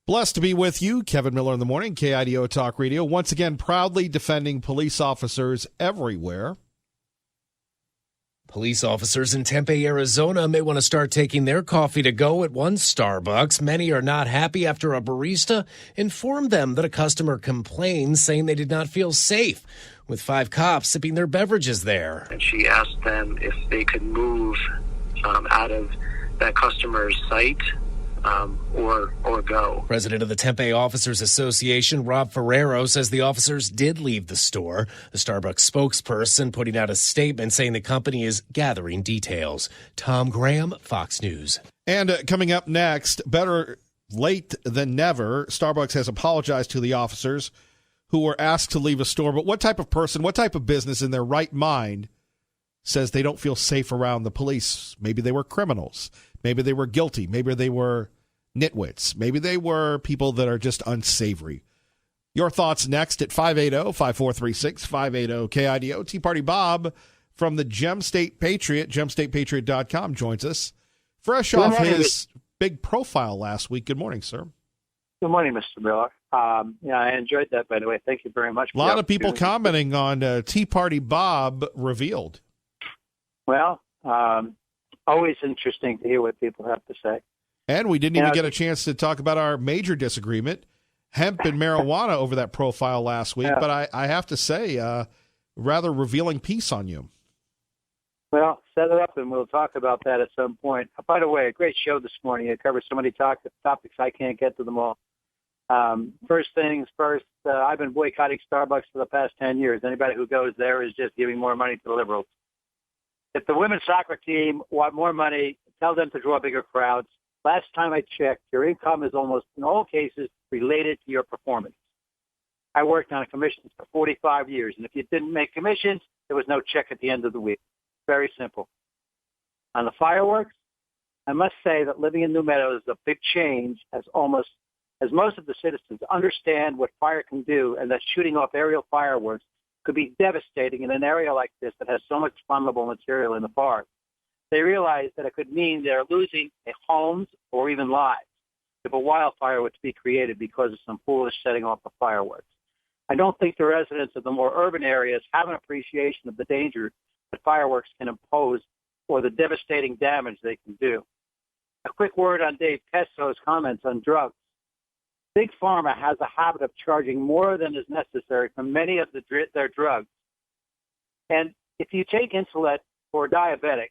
Blessed to be with you. Kevin Miller in the morning, KIDO Talk Radio. Once again, proudly defending police officers everywhere. Police officers in Tempe, Arizona may want to start taking their coffee to go at one Starbucks. Many are not happy after a barista informed them that a customer complained, saying they did not feel safe with 5 cops sipping their beverages there. And she asked them if they could move out of that customer's sight or go. President of the Tempe Officers Association, Rob Ferrero, says the officers did leave the store. The Starbucks spokesperson putting out a statement saying the company is gathering details. Tom Graham, Fox News. And coming up next, better late than never, Starbucks has apologized to the officers who were asked to leave a store. But what type of person, what type of business in their right mind says they don't feel safe around the police? Maybe they were criminals. Maybe they were guilty. Maybe they were nitwits. Maybe they were people that are just unsavory. Your thoughts next at 580-5436, 580-KIDO. Tea Party Bob from the Gem State Patriot, gemstatepatriot.com, joins us. Fresh off his big profile last week. Good morning, sir. Good morning, Mr. Miller. I enjoyed that, by the way. Thank you very much. A lot of people commenting on Tea Party Bob revealed. Well, always interesting to hear what people have to say. And we didn't even get a chance to talk about our major disagreement, hemp and marijuana, over that profile last week. Yeah. But I have to say, rather revealing piece on you. Well, set it up and we'll talk about that at some point. By the way, a great show this morning. It covers so many topics I can't get to them all. First things first, I've been boycotting Starbucks for the past 10 years. Anybody who goes there is just giving more money to the liberals. If the women's soccer team want more money, tell them to draw bigger crowds. Last time I checked, your income is almost, in all cases, related to your performance. I worked on commissions for 45 years, and if you didn't make commissions, there was no check at the end of the week. Very simple. On the fireworks, I must say that living in New Meadows is a big change as most of the citizens understand what fire can do, and that shooting off aerial fireworks could be devastating in an area like this that has so much flammable material in the forest. They realize that it could mean they're losing homes or even lives if a wildfire were to be created because of some foolish setting off of fireworks. I don't think the residents of the more urban areas have an appreciation of the danger that fireworks can impose or the devastating damage they can do. A quick word on Dave Pesso's comments on drugs. Big Pharma has a habit of charging more than is necessary for many of their drugs. And if you take insulin for diabetics,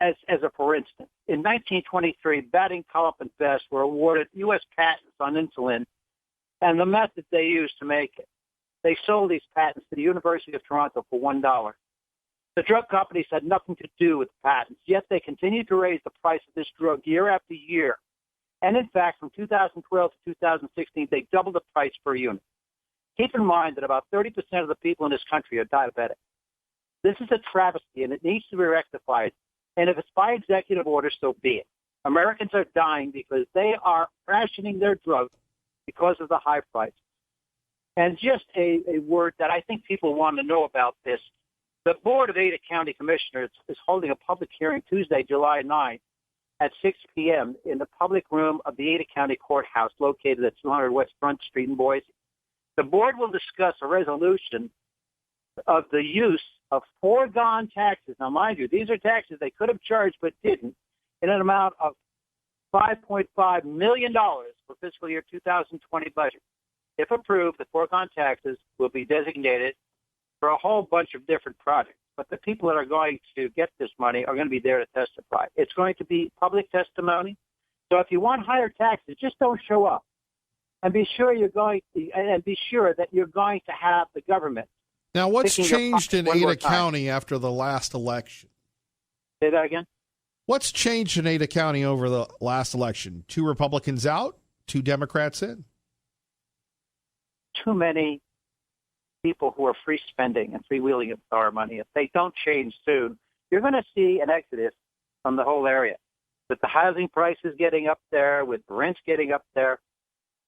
as a for instance, in 1923, Batting, Culp, and Best were awarded U.S. patents on insulin and the method they used to make it. They sold these patents to the University of Toronto for $1. The drug companies had nothing to do with the patents, yet they continued to raise the price of this drug year after year. And in fact, from 2012 to 2016, they doubled the price per unit. Keep in mind that about 30% of the people in this country are diabetic. This is a travesty, and it needs to be rectified. And if it's by executive order, so be it. Americans are dying because they are rationing their drugs because of the high price. And just a word that I think people want to know about this. The Board of Ada County Commissioners is holding a public hearing Tuesday, July 9th at 6 p.m. in the public room of the Ada County Courthouse located at 200 West Front Street in Boise. The board will discuss a resolution of the use of foregone taxes. Now, mind you, these are taxes they could have charged but didn't, in an amount of $5.5 million for fiscal year 2020 budget. If approved, the foregone taxes will be designated for a whole bunch of different projects. But the people that are going to get this money are going to be there to testify. It's going to be public testimony. So if you want higher taxes, just don't show up. And be sure that you're going to have the government. Now, what's changed in Ada County after the last election? Say that again? What's changed in Ada County over the last election? 2 Republicans out, 2 Democrats in? Too many people who are free spending and freewheeling of our money. If they don't change soon, you're going to see an exodus from the whole area. With the housing prices getting up there, with rents getting up there,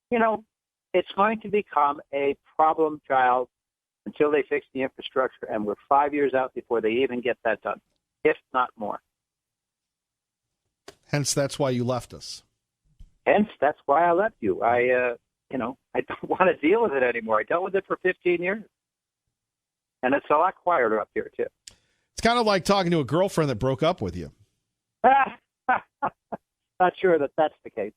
it's going to become a problem child until they fix the infrastructure, and we're 5 years out before they even get that done, if not more. Hence, that's why you left us. Hence, that's why I left you. I don't want to deal with it anymore. I dealt with it for 15 years. And it's a lot quieter up here, too. It's kind of like talking to a girlfriend that broke up with you. Not sure that that's the case.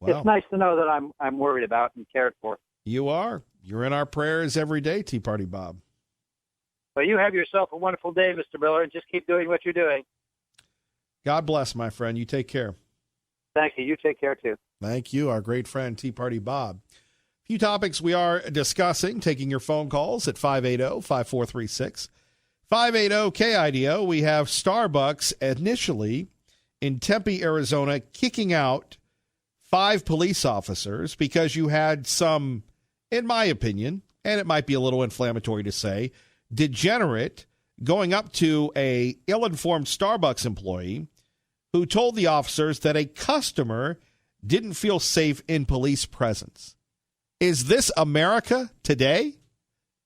Well, it's nice to know that I'm worried about and cared for. You are. You're in our prayers every day, Tea Party Bob. Well, you have yourself a wonderful day, Mr. Miller, and just keep doing what you're doing. God bless, my friend. You take care. Thank you. You take care, too. Thank you, our great friend, Tea Party Bob. A few topics we are discussing, taking your phone calls at 580-5436. 580-KIDO. We have Starbucks initially in Tempe, Arizona, kicking out 5 police officers because you had some, in my opinion, and it might be a little inflammatory to say, degenerate going up to a ill-informed Starbucks employee who told the officers that a customer didn't feel safe in police presence. Is this America today?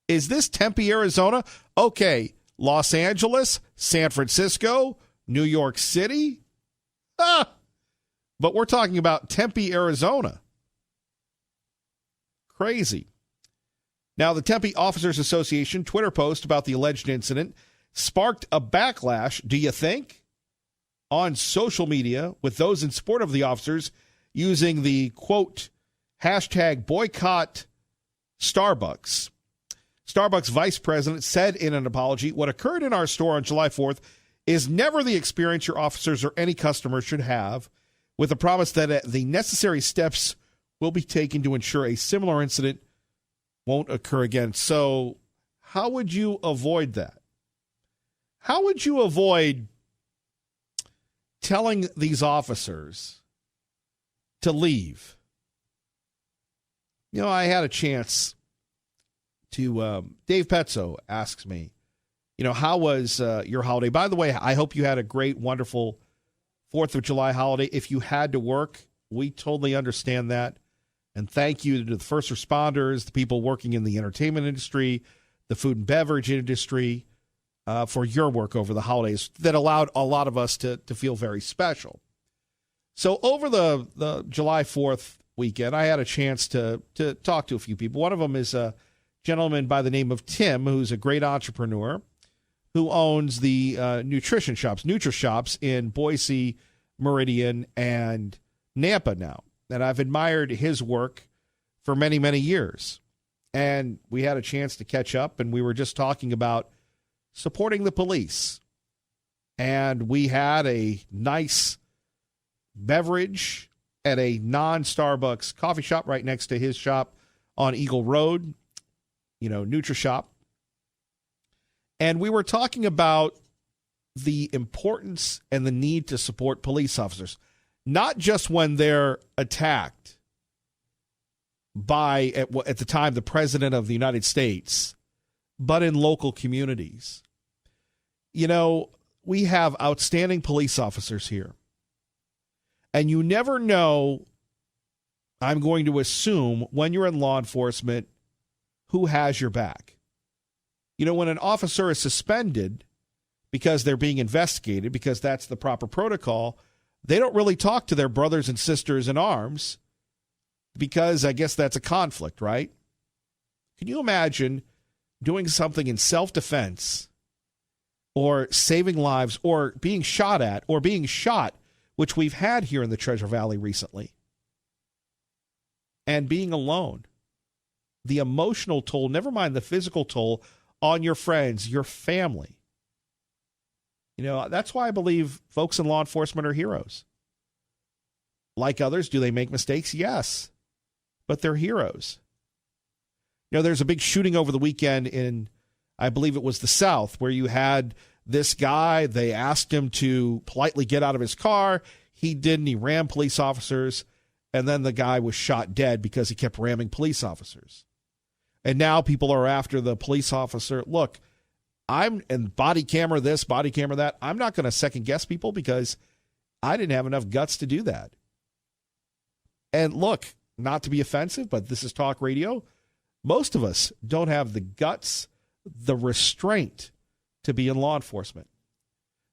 Is this Tempe, Arizona? Okay, Los Angeles, San Francisco, New York City? But we're talking about Tempe, Arizona. Crazy. Now, the Tempe Officers Association Twitter post about the alleged incident sparked a backlash, do you think, on social media with those in support of the officers using the, quote, hashtag boycott Starbucks. Starbucks vice president said in an apology, what occurred in our store on July 4th is never the experience your officers or any customer should have, with a promise that the necessary steps will be taken to ensure a similar incident won't occur again. So how would you avoid that? How would you avoid telling these officers to leave? You know, I had a chance to, Dave Petzo asks me, you know, how was your holiday? By the way, I hope you had a great, wonderful 4th of July holiday. If you had to work, we totally understand that. And thank you to the first responders, the people working in the entertainment industry, the food and beverage industry, for your work over the holidays that allowed a lot of us to feel very special. So over the July 4th weekend, I had a chance to talk to a few people. One of them is a gentleman by the name of Tim, who's a great entrepreneur, who owns the nutrition shops, NutriShops in Boise, Meridian, and Nampa now. And I've admired his work for many, many years. And we had a chance to catch up, and we were just talking about supporting the police. And we had a nice beverage at a non-Starbucks coffee shop right next to his shop on Eagle Road, you know, NutriShop. And we were talking about the importance and the need to support police officers, not just when they're attacked by, at the time, the President of the United States, but in local communities. You know, we have outstanding police officers here. And you never know, I'm going to assume, when you're in law enforcement, who has your back. You know, when an officer is suspended because they're being investigated, because that's the proper protocol, they don't really talk to their brothers and sisters in arms because I guess that's a conflict, right? Can you imagine doing something in self-defense or saving lives or being shot at or being shot, which we've had here in the Treasure Valley recently, and being alone? The emotional toll, never mind the physical toll, on your friends, your family. You know, that's why I believe folks in law enforcement are heroes. Like others, do they make mistakes? Yes. But they're heroes. You know, there's a big shooting over the weekend in, I believe it was the South, where you had this guy, they asked him to politely get out of his car. He didn't. He rammed police officers. And then the guy was shot dead because he kept ramming police officers. And now people are after the police officer. Look, I'm in body camera this, body camera that. I'm not going to second guess people because I didn't have enough guts to do that. And look, not to be offensive, but this is talk radio. Most of us don't have the guts, the restraint to be in law enforcement.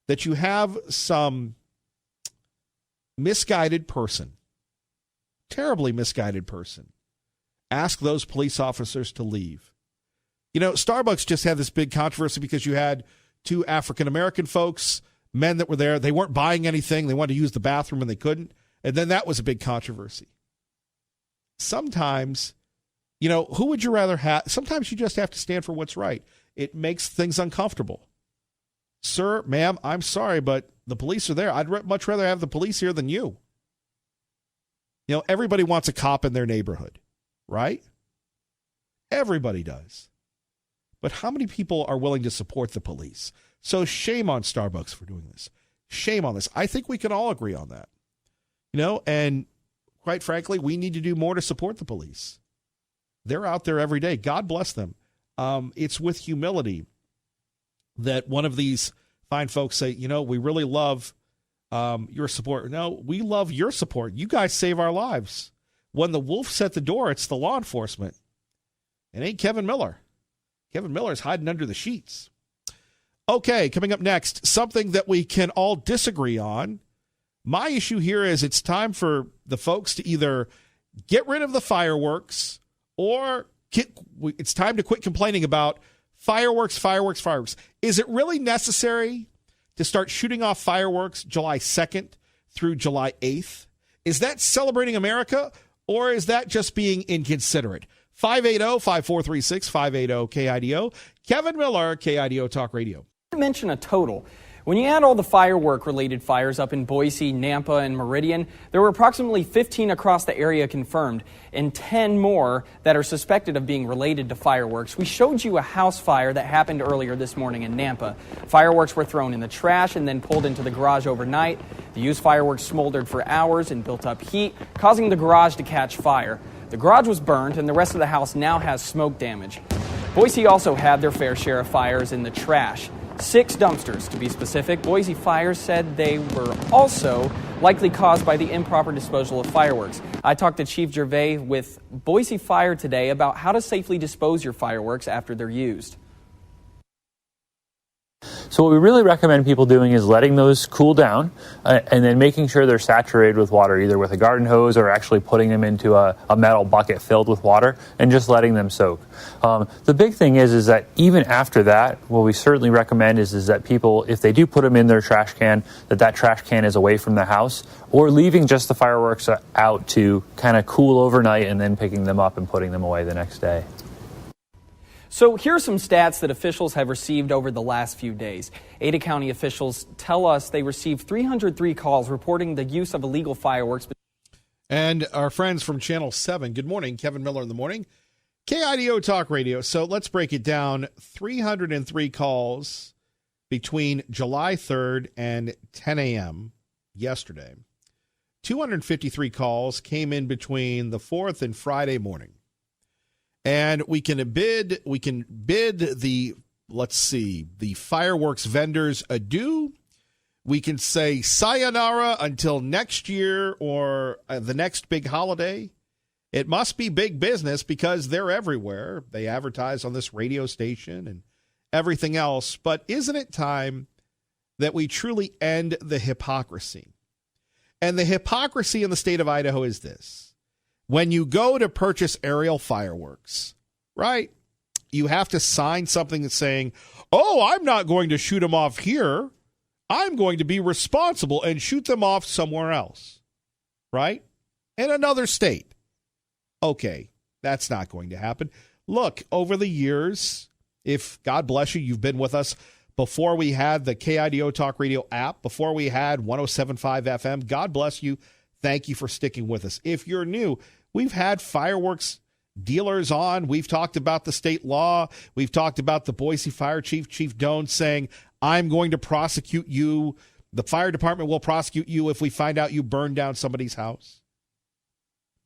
That you have some misguided person terribly misguided person asked those police officers to leave. You know, Starbucks just had this big controversy because you had two African-American folks, men that were there. They weren't buying anything. They wanted to use the bathroom and they couldn't. And then that was a big controversy. Sometimes, you know, who would you rather have? Sometimes you just have to stand for what's right. It makes things uncomfortable. Sir, ma'am, I'm sorry, but the police are there. I'd much rather have the police here than you. You know, everybody wants a cop in their neighborhood, right? Everybody does. But how many people are willing to support the police? So shame on Starbucks for doing this. Shame on this. I think we can all agree on that. You know, and quite frankly, we need to do more to support the police. They're out there every day. God bless them. It's with humility that one of these fine folks say, you know, we really love your support. No, we love your support. You guys save our lives. When the wolf's at the door, it's the law enforcement. It ain't Kevin Miller. Kevin Miller's hiding under the sheets. Okay, coming up next, something that we can all disagree on. My issue here is it's time for the folks to either get rid of the fireworks or it's time to quit complaining about fireworks. Is it really necessary to start shooting off fireworks July 2nd through July 8th? Is that celebrating America, or is that just being inconsiderate? 580-5436, 580-KIDO. Kevin Miller, KIDO Talk Radio. To mention a total. When you add all the firework-related fires up in Boise, Nampa, and Meridian, there were approximately 15 across the area confirmed, and 10 more that are suspected of being related to fireworks. We showed you a house fire that happened earlier this morning in Nampa. Fireworks were thrown in the trash and then pulled into the garage overnight. The used fireworks smoldered for hours and built up heat, causing the garage to catch fire. The garage was burned, and the rest of the house now has smoke damage. Boise also had their fair share of fires in the trash. 6 dumpsters, to be specific. Boise Fire said they were also likely caused by the improper disposal of fireworks. I talked to Chief Gervais with Boise Fire today about how to safely dispose your fireworks after they're used. So what we really recommend people doing is letting those cool down and then making sure they're saturated with water, either with a garden hose or actually putting them into a metal bucket filled with water and just letting them soak. The big thing is that even after that, what we certainly recommend is that people, if they do put them in their trash can, that trash can is away from the house, or leaving just the fireworks out to kind of cool overnight and then picking them up and putting them away the next day. So here are some stats that officials have received over the last few days. Ada County officials tell us they received 303 calls reporting the use of illegal fireworks. And our friends from Channel 7, good morning. Kevin Miller in the morning. KIDO Talk Radio. So let's break it down. 303 calls between July 3rd and 10 a.m. yesterday. 253 calls came in between the 4th and Friday morning. And we can bid the, the fireworks vendors adieu. We can say sayonara until next year or the next big holiday. It must be big business because they're everywhere. They advertise on this radio station and everything else. But isn't it time that we truly end the hypocrisy? And the hypocrisy in the state of Idaho is this. When you go to purchase aerial fireworks, right, you have to sign something that's saying, oh, I'm not going to shoot them off here. I'm going to be responsible and shoot them off somewhere else, right? In another state. Okay, that's not going to happen. Look, over the years, if God bless you, you've been with us before we had the KIDO Talk Radio app, before we had 107.5 FM, God bless you. Thank you for sticking with us. If you're new, we've had fireworks dealers on. We've talked about the state law. We've talked about the Boise Fire Chief, Chief Doan, saying, I'm going to prosecute you. The fire department will prosecute you if we find out you burned down somebody's house.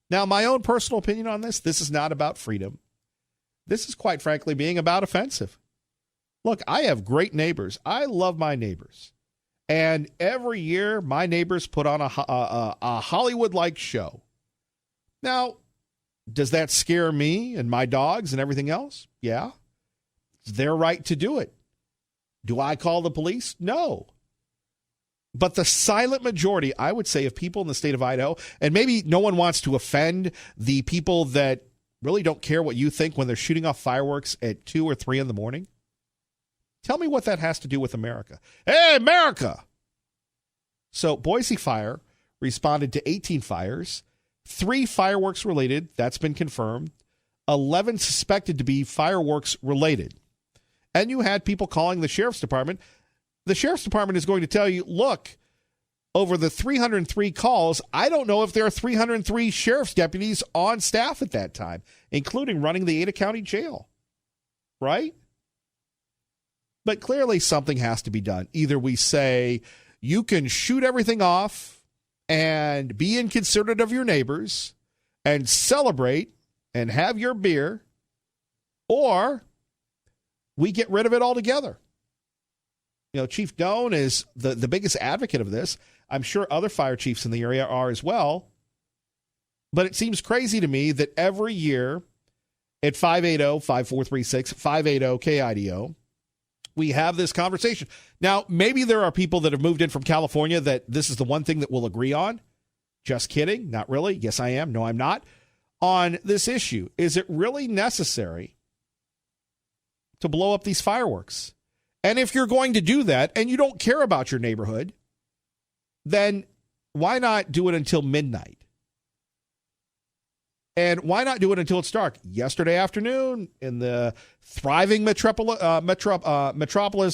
Now, my own personal opinion on this is not about freedom. This is, quite frankly, being about offensive. Look, I have great neighbors. I love my neighbors. And every year, my neighbors put on a Hollywood-like show. Now, does that scare me and my dogs and everything else? Yeah. It's their right to do it. Do I call the police? No. But the silent majority, I would say, of people in the state of Idaho, and maybe no one wants to offend the people that really don't care what you think when they're shooting off fireworks at 2 or 3 in the morning. Tell me what that has to do with America. Hey, America! So Boise Fire responded to 18 fires, 3 fireworks related, that's been confirmed, 11 suspected to be fireworks related. And you had people calling the sheriff's department. The sheriff's department is going to tell you, look, over the 303 calls, I don't know if there are 303 sheriff's deputies on staff at that time, including running the Ada County Jail. Right? But clearly something has to be done. Either we say you can shoot everything off and be inconsiderate of your neighbors and celebrate and have your beer, or we get rid of it altogether. You know, Chief Doan is the biggest advocate of this. I'm sure other fire chiefs in the area are as well. But it seems crazy to me that every year at 580-5436, 580-KIDO, we have this conversation. Now, maybe there are people that have moved in from California that this is the one thing that we'll agree on. Just kidding. Not really. Yes, I am. No, I'm not. On this issue, is it really necessary to blow up these fireworks? And if you're going to do that and you don't care about your neighborhood, then why not do it until midnight? And why not do it until it's dark? Yesterday afternoon, in the thriving metropolis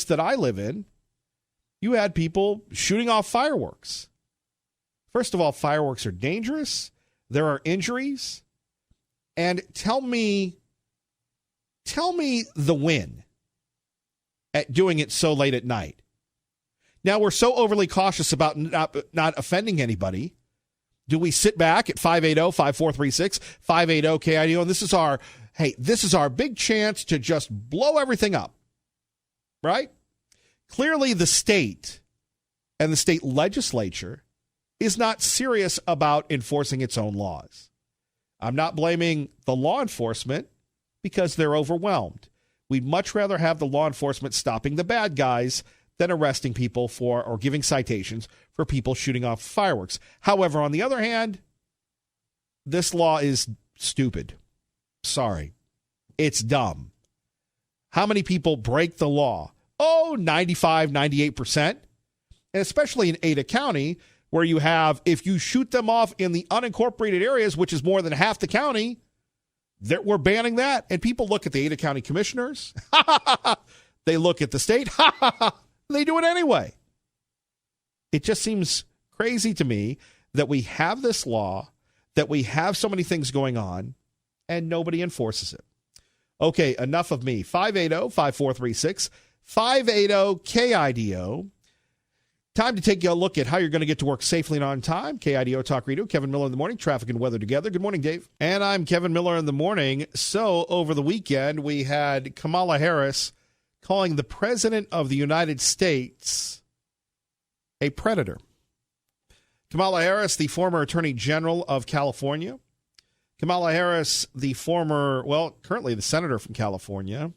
that I live in, you had people shooting off fireworks. First of all, fireworks are dangerous. There are injuries. And tell me the win at doing it so late at night. Now, we're so overly cautious about not offending anybody. Do we sit back at 580-5436, 580-KIDO, and this is our big chance to just blow everything up, right? Clearly, the state and the state legislature is not serious about enforcing its own laws. I'm not blaming the law enforcement because they're overwhelmed. We'd much rather have the law enforcement stopping the bad guys than arresting people for or giving citations for people shooting off fireworks. However, on the other hand, this law is stupid. Sorry. It's dumb. How many people break the law? Oh, 95, 98%. And especially in Ada County, where you have, if you shoot them off in the unincorporated areas, which is more than half the county, that we're banning that. And people look at the Ada County commissioners. They look at the state. They do it anyway. It just seems crazy to me that we have this law, that we have so many things going on, and nobody enforces it. Okay, enough of me. 580-5436, 580-KIDO. Time to take a look at how you're going to get to work safely and on time. KIDO Talk Radio, Kevin Miller in the morning, traffic and weather together. Good morning, Dave. And I'm Kevin Miller in the morning. So over the weekend, we had Kamala Harris calling the President of the United States a predator. Kamala Harris, the former Attorney General of California. Kamala Harris, the currently the Senator from California,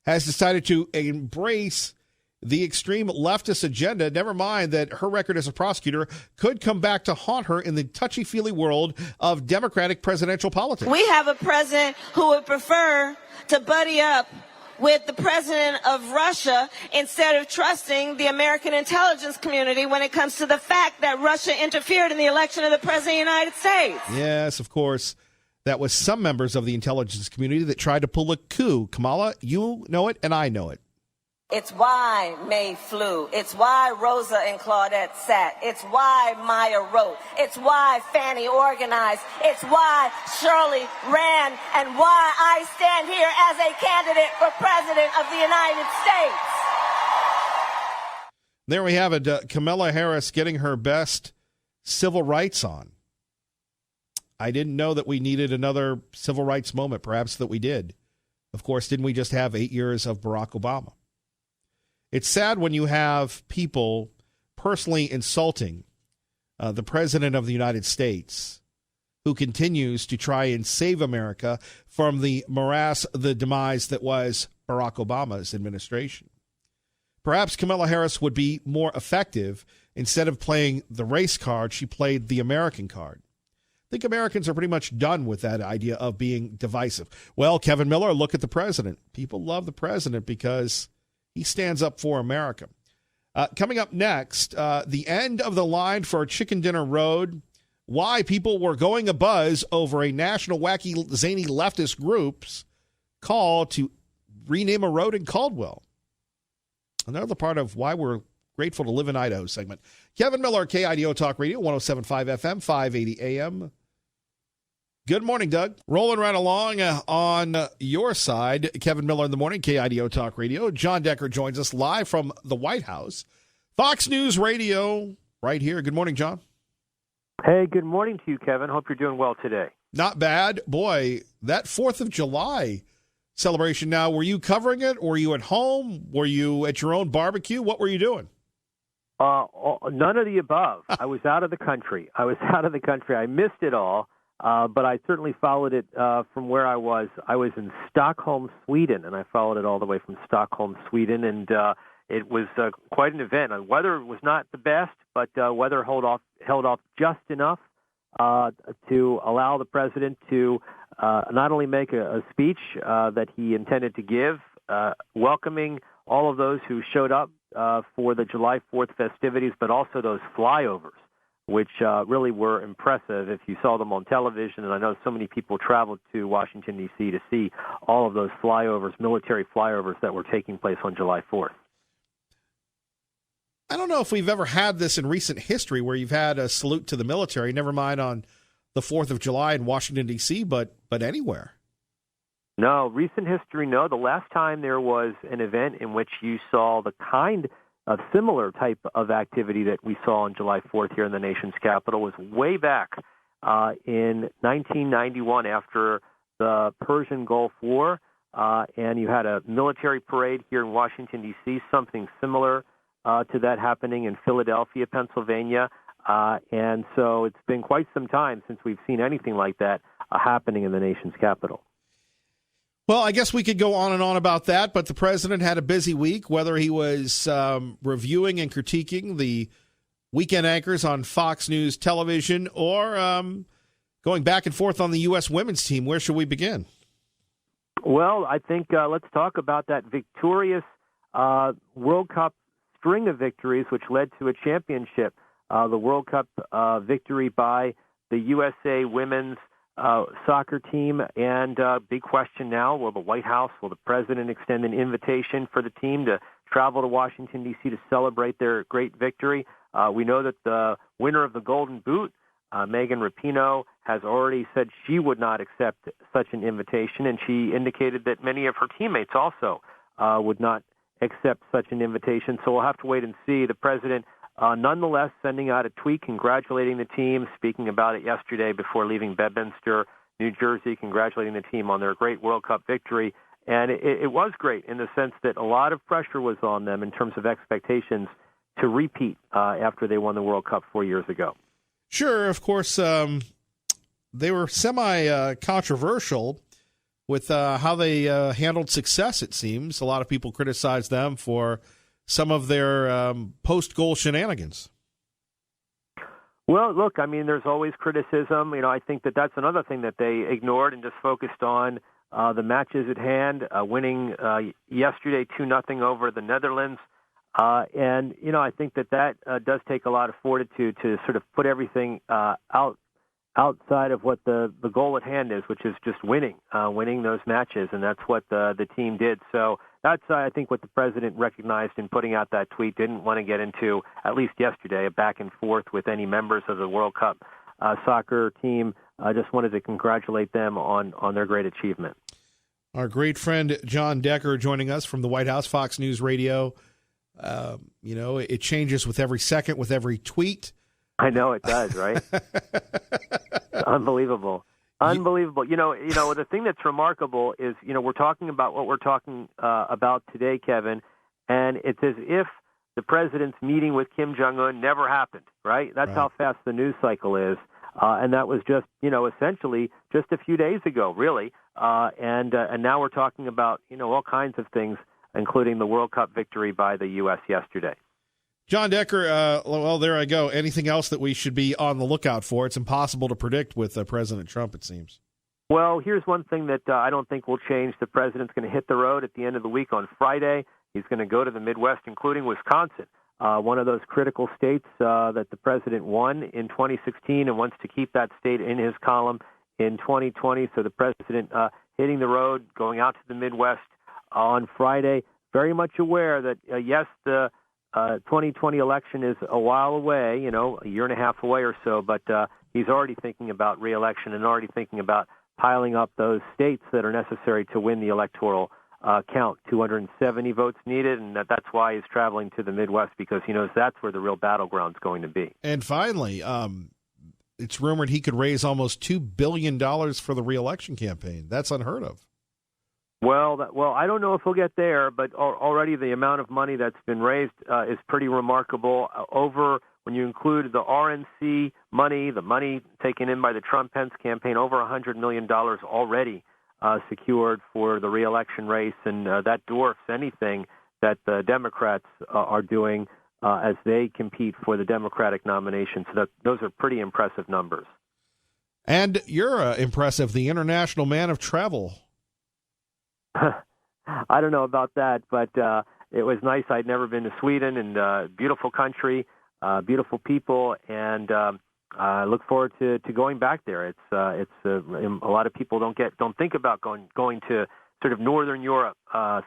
has decided to embrace the extreme leftist agenda. Never mind that her record as a prosecutor could come back to haunt her in the touchy-feely world of Democratic presidential politics. We have a president who would prefer to buddy up with the president of Russia instead of trusting the American intelligence community when it comes to the fact that Russia interfered in the election of the president of the United States. Yes, of course. That was some members of the intelligence community that tried to pull a coup. Kamala, you know it and I know it. It's why May flew. It's why Rosa and Claudette sat. It's why Maya wrote. It's why Fannie organized. It's why Shirley ran, and why I stand here as a candidate for President of the United States. There we have it. Kamala Harris getting her best civil rights on. I didn't know that we needed another civil rights moment. Perhaps that we did. Of course, didn't we just have 8 years of Barack Obama? It's sad when you have people personally insulting the President of the United States, who continues to try and save America from the morass, the demise that was Barack Obama's administration. Perhaps Kamala Harris would be more effective. Instead of playing the race card, she played the American card. I think Americans are pretty much done with that idea of being divisive. Well, Kevin Miller, look at the president. People love the president because he stands up for America. Coming up next, the end of the line for Chicken Dinner Road, why people were going abuzz over a national wacky, zany leftist group's call to rename a road in Caldwell. Another part of why we're grateful to live in Idaho segment. Kevin Miller, KIDO Talk Radio, 107.5 FM, 580 AM. Good morning, Doug. Rolling right along on your side. Kevin Miller in the morning, KIDO Talk Radio. John Decker joins us live from the White House. Fox News Radio right here. Good morning, John. Hey, good morning to you, Kevin. Hope you're doing well today. Not bad. Boy, that 4th of July celebration now, were you covering it? Were you at home? Were you at your own barbecue? What were you doing? None of the above. I was out of the country. I missed it all, but I certainly followed it from where I was. I was in Stockholm, Sweden, and I followed it all the way from Stockholm, Sweden, and it was quite an event. Weather was not the best, but weather held off just enough to allow the president to not only make a speech that he intended to give, welcoming all of those who showed up for the July 4th festivities, but also those flyovers, which really were impressive if you saw them on television. And I know so many people traveled to Washington, D.C. to see all of those flyovers, military flyovers that were taking place on July 4th. I don't know if we've ever had this in recent history where you've had a salute to the military, never mind on the 4th of July in Washington, D.C., but anywhere. No, recent history, no. The last time there was an event in which you saw the kind of similar type of activity that we saw on July 4th here in the nation's capital was way back in 1991 after the Persian Gulf War, and you had a military parade here in Washington, D.C., something similar to that happening in Philadelphia, Pennsylvania. And so it's been quite some time since we've seen anything like that happening in the nation's capital. Well, I guess we could go on and on about that, but the president had a busy week, whether he was reviewing and critiquing the weekend anchors on Fox News television or going back and forth on the U.S. women's team. Where should we begin? Well, I think let's talk about that victorious World Cup string of victories, which led to a championship. The World Cup victory by the USA women's soccer team, and big question now, will the White House, will the president extend an invitation for the team to travel to Washington, D.C. to celebrate their great victory? We know that the winner of the Golden Boot, Megan Rapinoe, has already said she would not accept such an invitation, and she indicated that many of her teammates also would not accept such an invitation. So we'll have to wait and see. The president nonetheless sending out a tweet congratulating the team, speaking about it yesterday before leaving Bedminster, New Jersey, congratulating the team on their great World Cup victory. And it was great in the sense that a lot of pressure was on them in terms of expectations to repeat after they won the World Cup 4 years ago. Sure, of course, they were semi-controversial with how they handled success, it seems. A lot of people criticized them for some of their post-goal shenanigans. Well, look, I mean, there's always criticism. You know, I think that that's another thing that they ignored and just focused on the matches at hand, winning yesterday 2-0 over the Netherlands. And, you know, I think that does take a lot of fortitude to sort of put everything outside of what the goal at hand is, which is just winning those matches, and that's what the team did. So that's, I think, what the president recognized in putting out that tweet. Didn't want to get into, at least yesterday, a back and forth with any members of the World Cup soccer team. I just wanted to congratulate them on their great achievement. Our great friend John Decker joining us from the White House, Fox News Radio. You know, it changes with every second, with every tweet. I know it does, right? Unbelievable. You know, the thing that's remarkable is, you know, we're talking about what we're talking about today, Kevin, and it's as if the president's meeting with Kim Jong-un never happened, right? That's right. How fast the news cycle is. And that was just, you know, essentially just a few days ago, really. And now we're talking about, you know, all kinds of things including the World Cup victory by the U.S. yesterday. John Decker, well, there I go. Anything else that we should be on the lookout for? It's impossible to predict with President Trump, it seems. Well, here's one thing that I don't think will change. The president's going to hit the road at the end of the week on Friday. He's going to go to the Midwest, including Wisconsin, one of those critical states that the president won in 2016 and wants to keep that state in his column in 2020. So the president hitting the road, going out to the Midwest on Friday, very much aware that, yes, the 2020 election is a while away, a year and a half away or so, but he's already thinking about re-election and already thinking about piling up those states that are necessary to win the electoral count. 270 votes needed, and that's why he's traveling to the Midwest, because he knows that's where the real battleground's going to be. And finally, it's rumored he could raise almost $2 billion for the re-election campaign. That's unheard of. Well, I don't know if he'll get there, but already the amount of money that's been raised is pretty remarkable. When you include the RNC money, the money taken in by the Trump-Pence campaign, over $100 million already secured for the re-election race, and that dwarfs anything that the Democrats are doing as they compete for the Democratic nomination. So those are pretty impressive numbers. And you're impressive, the international man of travel. I don't know about that, but it was nice. I'd never been to Sweden, and beautiful country, beautiful people, and I look forward to going back there. It's a lot of people don't think about going to sort of Northern Europe,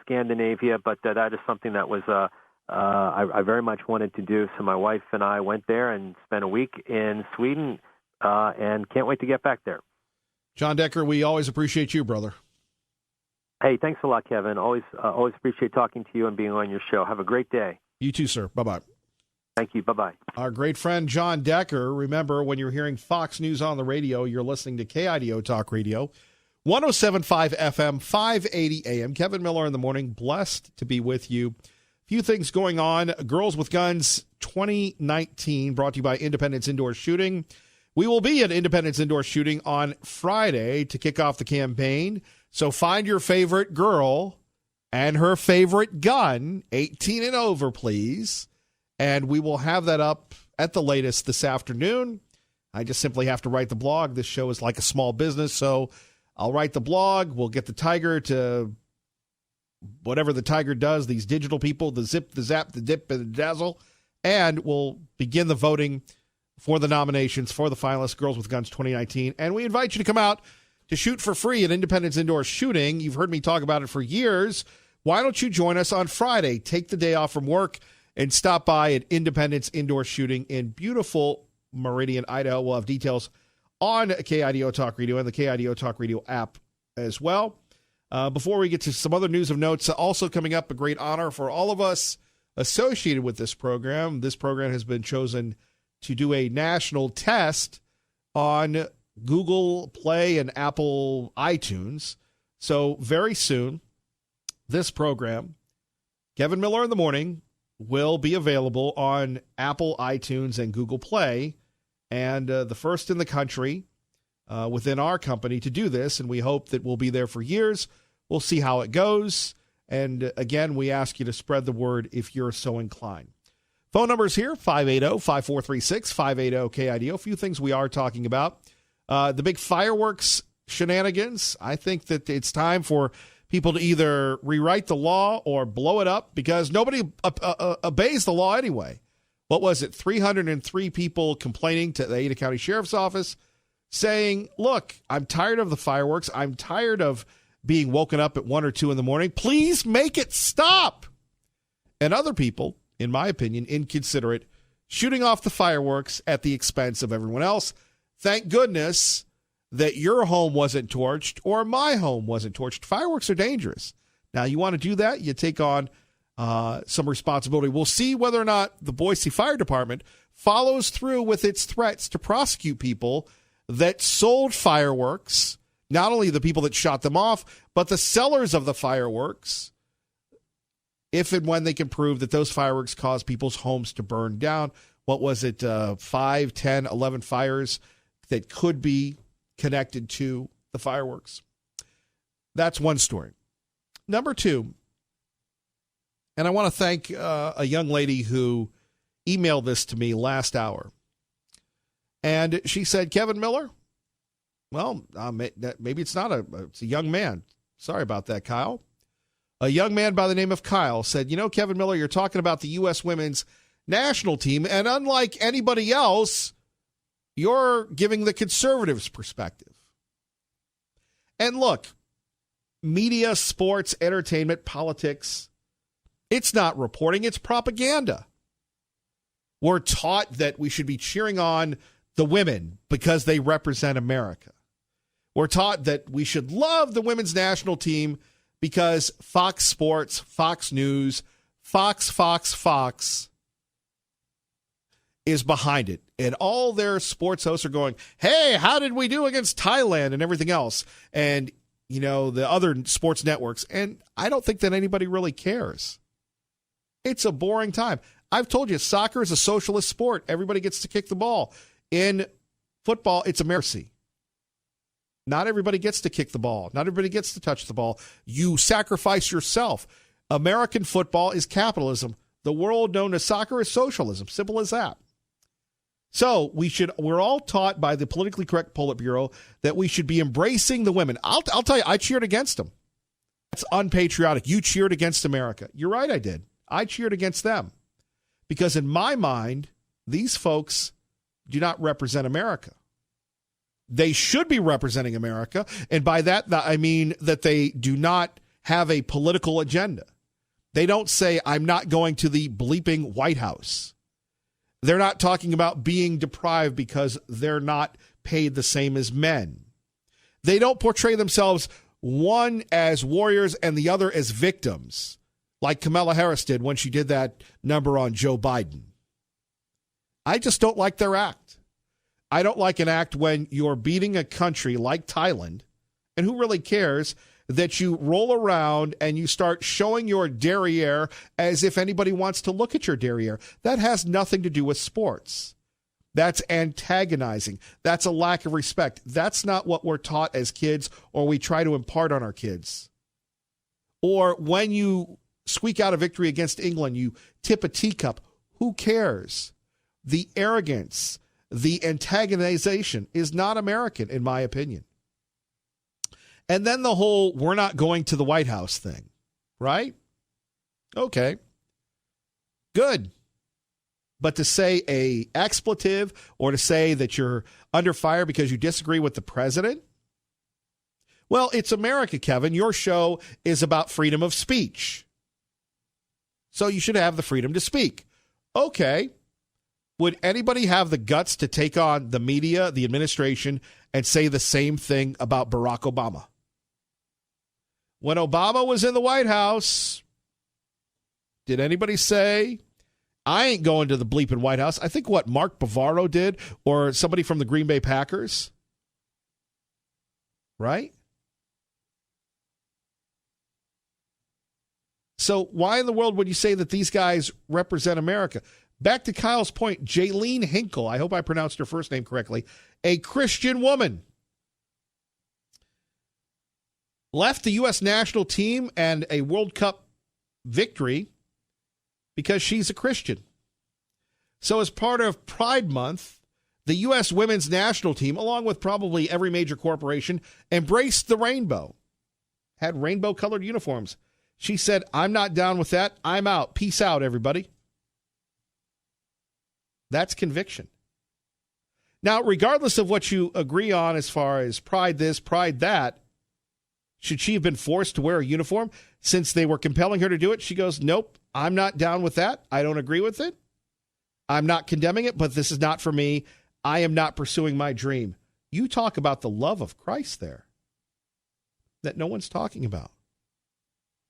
Scandinavia, but that is something that was I very much wanted to do. So my wife and I went there and spent a week in Sweden, and can't wait to get back there. John Decker, we always appreciate you, brother. Hey, thanks a lot, Kevin. Always appreciate talking to you and being on your show. Have a great day. You too, sir. Bye-bye. Thank you. Bye-bye. Our great friend John Decker. Remember, when you're hearing Fox News on the radio, you're listening to KIDO Talk Radio, 107.5 FM, 580 AM. Kevin Miller in the morning. Blessed to be with you. A few things going on. Girls with Guns 2019, brought to you by Independence Indoor Shooting. We will be at Independence Indoor Shooting on Friday to kick off the campaign. So find your favorite girl and her favorite gun, 18 and over, please. And we will have that up at the latest this afternoon. I just simply have to write the blog. This show is like a small business, so I'll write the blog. We'll get the Tiger to whatever the Tiger does, these digital people, the zip, the zap, the dip, and the dazzle, and we'll begin the voting for the nominations for the finalists, Girls with Guns 2019. And we invite you to come out to shoot for free at Independence Indoor Shooting. You've heard me talk about it for years. Why don't you join us on Friday? Take the day off from work and stop by at Independence Indoor Shooting in beautiful Meridian, Idaho. We'll have details on KIDO Talk Radio and the KIDO Talk Radio app as well. Before we get to some other news of notes, also coming up, a great honor for all of us associated with this program. This program has been chosen to do a national test on Google Play and Apple iTunes. So very soon, this program, Kevin Miller in the Morning, will be available on Apple, iTunes, and Google Play. And the first in the country within our company to do this. And we hope that we'll be there for years. We'll see how it goes. And again, we ask you to spread the word if you're so inclined. Phone numbers here, 580-5436, 580-KIDO. A few things we are talking about. The big fireworks shenanigans. I think that it's time for people to either rewrite the law or blow it up because nobody obeys the law anyway. What was it? 303 people complaining to the Ada County Sheriff's Office saying, look, I'm tired of the fireworks. I'm tired of being woken up at 1 or 2 in the morning. Please make it stop. And other people, in my opinion, inconsiderate, shooting off the fireworks at the expense of everyone else. Thank goodness that your home wasn't torched or my home wasn't torched. Fireworks are dangerous. Now, you want to do that, you take on some responsibility. We'll see whether or not the Boise Fire Department follows through with its threats to prosecute people that sold fireworks, not only the people that shot them off, but the sellers of the fireworks, if and when they can prove that those fireworks caused people's homes to burn down. What was it, 5, 10, 11 fires that could be connected to the fireworks? That's one story. Number two, And I want to thank a young lady who emailed this to me last hour. And she said, Kevin Miller, well, maybe it's not it's a young man. Sorry about that, Kyle. A young man by the name of Kyle said, Kevin Miller, you're talking about the U.S. women's national team, and unlike anybody else, you're giving the conservatives' perspective. And look, media, sports, entertainment, politics, it's not reporting, it's propaganda. We're taught that we should be cheering on the women because they represent America. We're taught that we should love the women's national team because Fox Sports, Fox News, Fox is behind it. And all their sports hosts are going, hey, how did we do against Thailand and everything else? And, the other sports networks. And I don't think that anybody really cares. It's a boring time. I've told you, soccer is a socialist sport. Everybody gets to kick the ball. In football, it's a mercy. Not everybody gets to kick the ball. Not everybody gets to touch the ball. You sacrifice yourself. American football is capitalism. The world known as soccer is socialism. Simple as that. So we're all taught by the politically correct Politburo that we should be embracing the women. I'll tell you, I cheered against them. That's unpatriotic. You cheered against America. You're right, I did. I cheered against them. Because in my mind, these folks do not represent America. They should be representing America. And by that, I mean that they do not have a political agenda. They don't say, I'm not going to the bleeping White House. They're not talking about being deprived because they're not paid the same as men. They don't portray themselves one as warriors and the other as victims, like Kamala Harris did when she did that number on Joe Biden. I just don't like their act. I don't like an act when you're beating a country like Thailand, and who really cares, that you roll around and you start showing your derriere as if anybody wants to look at your derriere. That has nothing to do with sports. That's antagonizing. That's a lack of respect. That's not what we're taught as kids or we try to impart on our kids. Or when you squeak out a victory against England, you tip a teacup. Who cares? The arrogance, the antagonization is not American, in my opinion. And then the whole we're not going to the White House thing, right? Okay. Good. But to say a expletive or to say that you're under fire because you disagree with the president? Well, it's America, Kevin. Your show is about freedom of speech. So you should have the freedom to speak. Okay. Would anybody have the guts to take on the media, the administration, and say the same thing about Barack Obama? When Obama was in the White House, did anybody say, I ain't going to the bleeping White House? I think what Mark Bavaro did, or somebody from the Green Bay Packers. Right? So why in the world would you say that these guys represent America? Back to Kyle's point, Jaylene Hinkle, I hope I pronounced her first name correctly, a Christian woman, left the U.S. national team and a World Cup victory because she's a Christian. So as part of Pride Month, the U.S. women's national team, along with probably every major corporation, embraced the rainbow, had rainbow-colored uniforms. She said, I'm not down with that. I'm out. Peace out, everybody. That's conviction. Now, regardless of what you agree on as far as pride this, pride that, should she have been forced to wear a uniform since they were compelling her to do it? She goes, nope, I'm not down with that. I don't agree with it. I'm not condemning it, but this is not for me. I am not pursuing my dream. You talk about the love of Christ there that no one's talking about,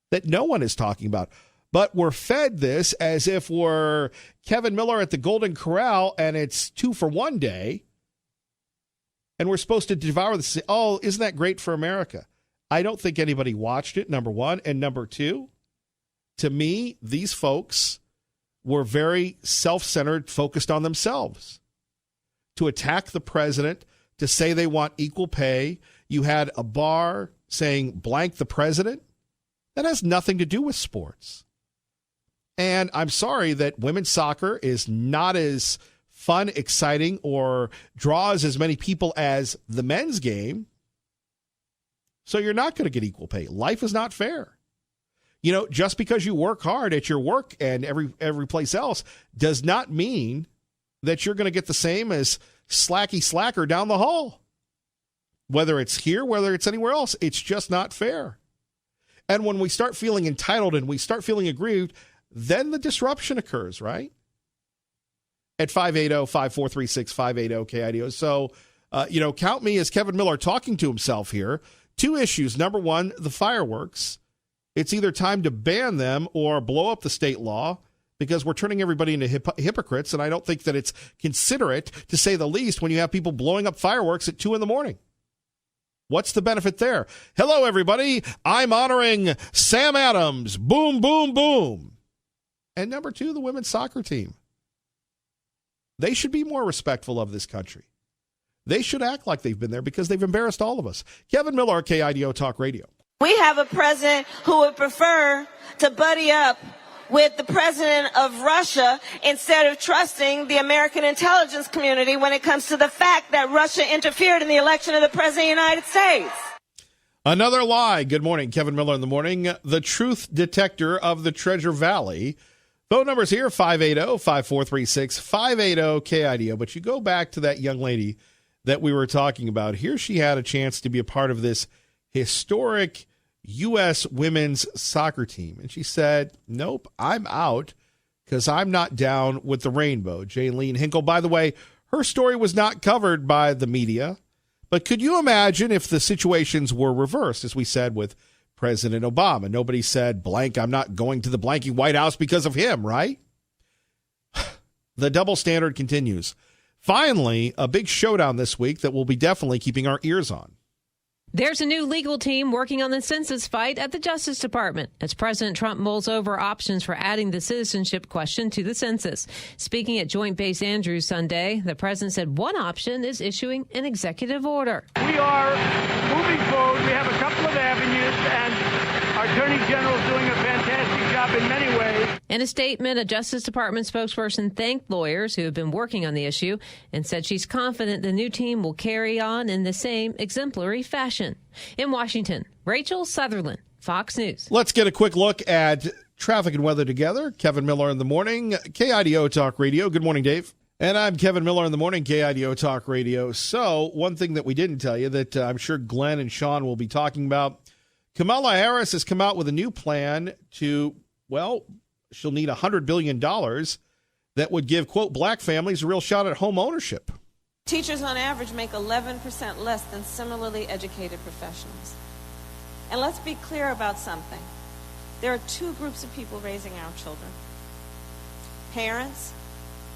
that no one is talking about. But we're fed this as if we're Kevin Miller at the Golden Corral and it's 2-for-1 day. And we're supposed to devour this. Oh, isn't that great for America? I don't think anybody watched it, number one. And number two, to me, these folks were very self-centered, focused on themselves. To attack the president, to say they want equal pay. You had a bar saying blank the president. That has nothing to do with sports. And I'm sorry that women's soccer is not as fun, exciting, or draws as many people as the men's game. So you're not going to get equal pay. Life is not fair. You know, just because you work hard at your work and every place else does not mean that you're going to get the same as slacky slacker down the hall. Whether it's here, whether it's anywhere else, it's just not fair. And when we start feeling entitled and we start feeling aggrieved, then the disruption occurs, right? At 580-5436-580-KIDO. So, count me as Kevin Miller talking to himself here. Two issues. Number one, the fireworks. It's either time to ban them or blow up the state law because we're turning everybody into hypocrites, and I don't think that it's considerate, to say the least, when you have people blowing up fireworks at 2 a.m. What's the benefit there? Hello, everybody. I'm honoring Sam Adams. Boom, boom, boom. And number two, the women's soccer team. They should be more respectful of this country. They should act like they've been there because they've embarrassed all of us. Kevin Miller, KIDO Talk Radio. We have a president who would prefer to buddy up with the president of Russia instead of trusting the American intelligence community when it comes to the fact that Russia interfered in the election of the president of the United States. Another lie. Good morning. Kevin Miller in the morning. The truth detector of the Treasure Valley. Phone numbers here, 580-5436-580-KIDO. But you go back to that young lady that we were talking about. Here she had a chance to be a part of this historic U.S. women's soccer team. And she said, nope, I'm out because I'm not down with the rainbow. Jaylene Hinkle, by the way, her story was not covered by the media. But could you imagine if the situations were reversed, as we said with President Obama? Nobody said, blank, I'm not going to the blanking White House because of him, right? The double standard continues. Finally, a big showdown this week that we'll be definitely keeping our ears on. There's a new legal team working on the census fight at the Justice Department as President Trump mulls over options for adding the citizenship question to the census. Speaking at Joint Base Andrews Sunday, the president said one option is issuing an executive order. We are moving forward. We have a couple of avenues, and our Attorney General is doing a fantastic job in many ways. In a statement, a Justice Department spokesperson thanked lawyers who have been working on the issue and said she's confident the new team will carry on in the same exemplary fashion. In Washington, Rachel Sutherland, Fox News. Let's get a quick look at traffic and weather together. Kevin Miller in the morning, KIDO Talk Radio. Good morning, Dave. And I'm Kevin Miller in the morning, KIDO Talk Radio. So one thing that we didn't tell you that I'm sure Glenn and Sean will be talking about, Kamala Harris has come out with a new plan to, well, she'll need $100 billion that would give, quote, black families a real shot at home ownership. Teachers on average make 11% less than similarly educated professionals. And let's be clear about something. There are two groups of people raising our children. Parents,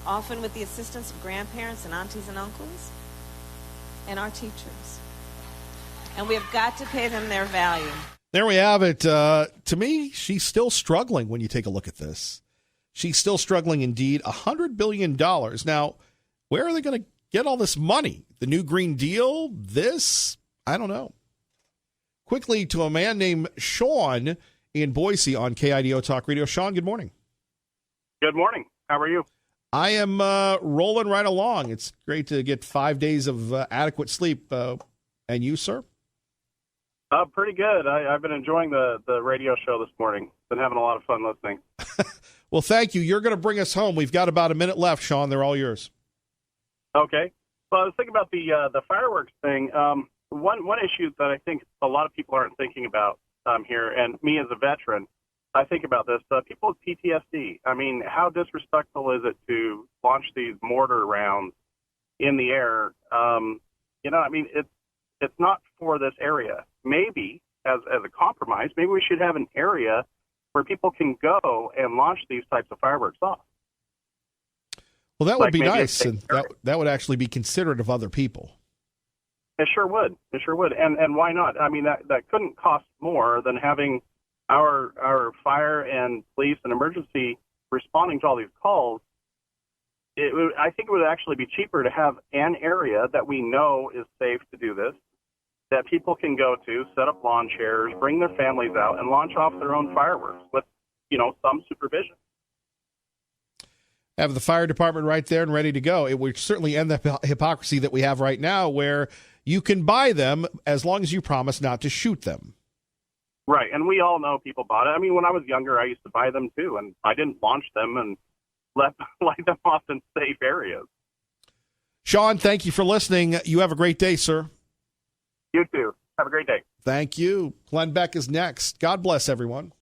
often with the assistance of grandparents and aunties and uncles, and our teachers. And we have got to pay them their value. There we have it. To me, she's still struggling when you take a look at this. She's still struggling indeed. $100 billion. Now, where are they going to get all this money? The new Green Deal? This? I don't know. Quickly to a man named Sean in Boise on KIDO Talk Radio. Sean, good morning. Good morning. How are you? I am rolling right along. It's great to get 5 days of adequate sleep. And you, sir? Pretty good. I've been enjoying the radio show this morning. Been having a lot of fun listening. Well, thank you. You're going to bring us home. We've got about a minute left, Sean. They're all yours. Okay. So I was thinking about the fireworks thing. One issue that I think a lot of people aren't thinking about here, and me as a veteran, I think about this. People with PTSD. I mean, how disrespectful is it to launch these mortar rounds in the air? I mean, it's not for this area. Maybe as a compromise, maybe we should have an area where people can go and launch these types of fireworks off. Well, that would be nice, and that would actually be considerate of other people. It sure would. It sure would. And why not? I mean, that couldn't cost more than having our fire and police and emergency responding to all these calls. I think it would actually be cheaper to have an area that we know is safe to do this, that people can go to, set up lawn chairs, bring their families out, and launch off their own fireworks with, some supervision. Have the fire department right there and ready to go. It would certainly end the hypocrisy that we have right now where you can buy them as long as you promise not to shoot them. Right, and we all know people bought it. I mean, when I was younger, I used to buy them too, and I didn't launch them and light them off in safe areas. Sean, thank you for listening. You have a great day, sir. You too. Have a great day. Thank you. Glenn Beck is next. God bless everyone.